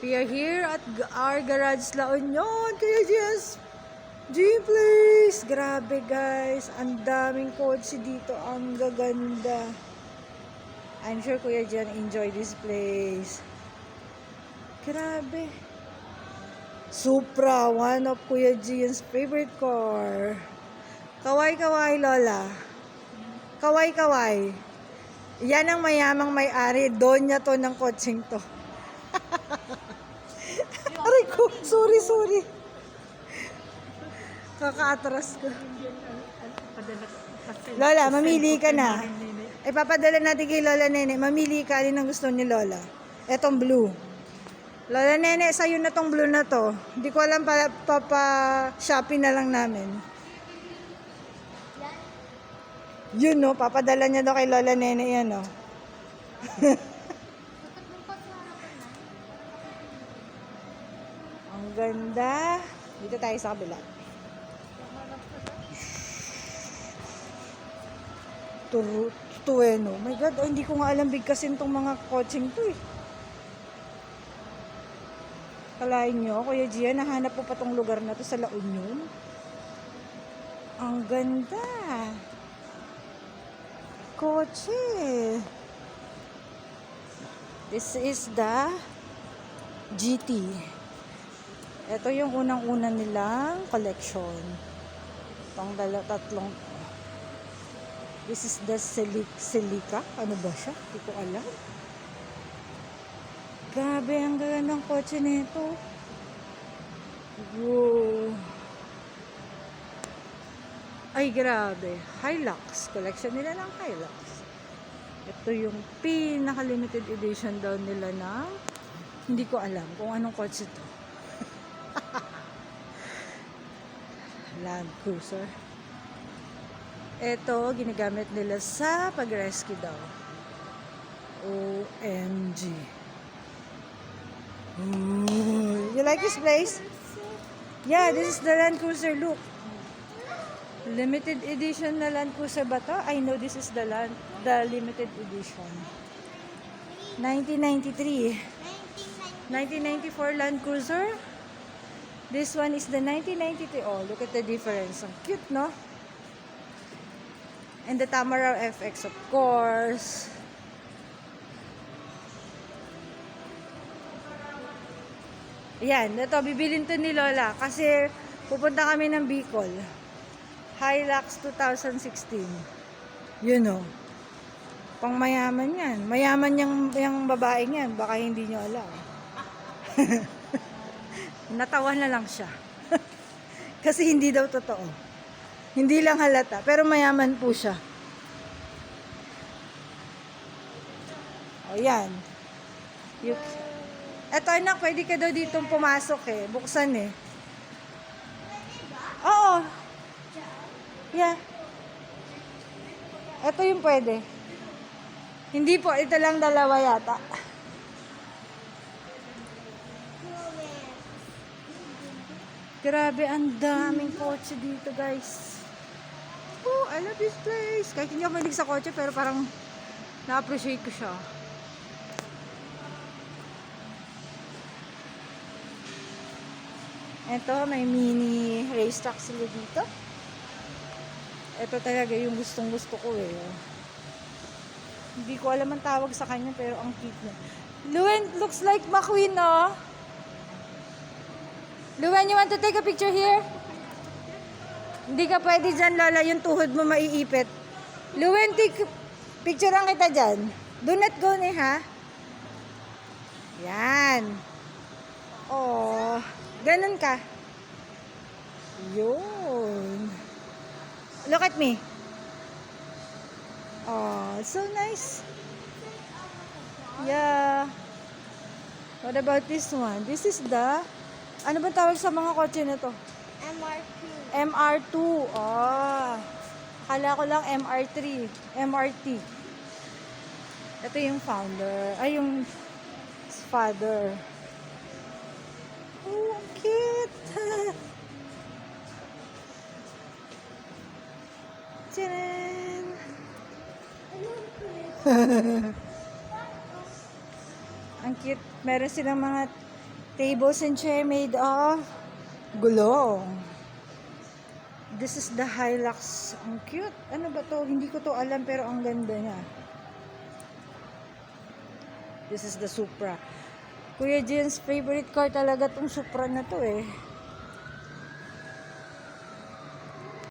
We are here at our garage La Union. Kaya yes, G-Place. Grabe guys, ang daming kotse dito. Ang gaganda. I'm sure Kuya Jan enjoy this place. Grabe. Supra, one of Kuya Jan's favorite car. Kaway-kaway, Lola. Kaway-kaway. Yan ang mayamang may-ari. Donya to ng kotseng to. Aray ko, sorry. Kaka-atras ko. Lola, mamili ka na. Ipapadala natin kay Lola Nene. Mamili ka, alin ang gusto ni Lola. Etong blue. Lola Nene, sa'yo na tong blue na to. Hindi ko alam, papa-shopping na lang namin. Yun no, papadala niya daw kay Lola Nene yan no. Ang ganda. Dito tayo sa kabila. Tuweno. My God, oh, hindi ko nga alam bigkasin tong mga coaching to eh. Kalahin nyo, Kuya Gia, nahanap po pa tong lugar na to sa La Union. Ang ganda. Kotse. This is the GT. Ito yung unang-una nilang collection. Itong tatlong. This is the Celica. Ano ba siya? Hindi ko alam. Grabe, ang ganda ng kotse nito. Wow. Ay, grabe. Hilux. Collection nila ng Hilux. Ito yung pinaka-limited edition daw nila ng hindi ko alam kung anong kotse to. Land Cruiser. Ito, ginagamit nila sa pag-rescue daw. OMG. Ooh. You like this place? Yeah, this is the Land Cruiser. Look. Limited edition na Land Cruiser ba to? I know this is the limited edition. 1993. 1994 Land Cruiser. This one is the 1993. Oh, look at the difference. Ang cute, no? And the Tamaraw FX, of course. Ayan, ito, bibilin to ni Lola kasi pupunta kami ng Bicol. Hilux 2016. You know. Pang mayaman yan. Mayaman yung babaeng yan. Baka hindi nyo alam. Natawa na lang siya. Kasi hindi daw totoo. Hindi lang halata. Pero mayaman po siya. O yan. Eto anak, pwede ka daw ditong pumasok eh. Buksan eh. Oo. Yeah. Ito yung pwede. Hindi po, ito lang dalawa yata. Grabe, ang daming kotse dito, guys. Oh, I love this place. Kahit hindi ako mahilig sa kotse, pero parang na-appreciate ko siya. Ito, may mini racetrack sila dito. Ito talaga yung gustong-gusto ko eh. Hindi ko alam ang tawag sa kanya pero ang cute niya. Luen, looks like McQueen, no? Luen, you want to take a picture here? Hindi ka pwede dyan, Lola. Yung tuhod mo maiipit. Luen, take picture ang kita dyan. Do not go na, ha? Yan. Oh, ganun ka. Yun. Look at me. Oh, so nice. Yeah. What about this one? This is the... Ano ba tawag sa mga kotse na to? MR2. MR2. Oh. Akala ko lang MR3. MRT. Ito yung founder. Ay, yung father. Oh, ang cute. Tcharan! Ang cute. Meron silang mga Tables and chair made of gulong. This is the Hilux. Ang cute. Ano ba to? Hindi ko to alam pero ang ganda niya. This is the Supra. Kuya Jen's favorite car talaga tong Supra na to eh.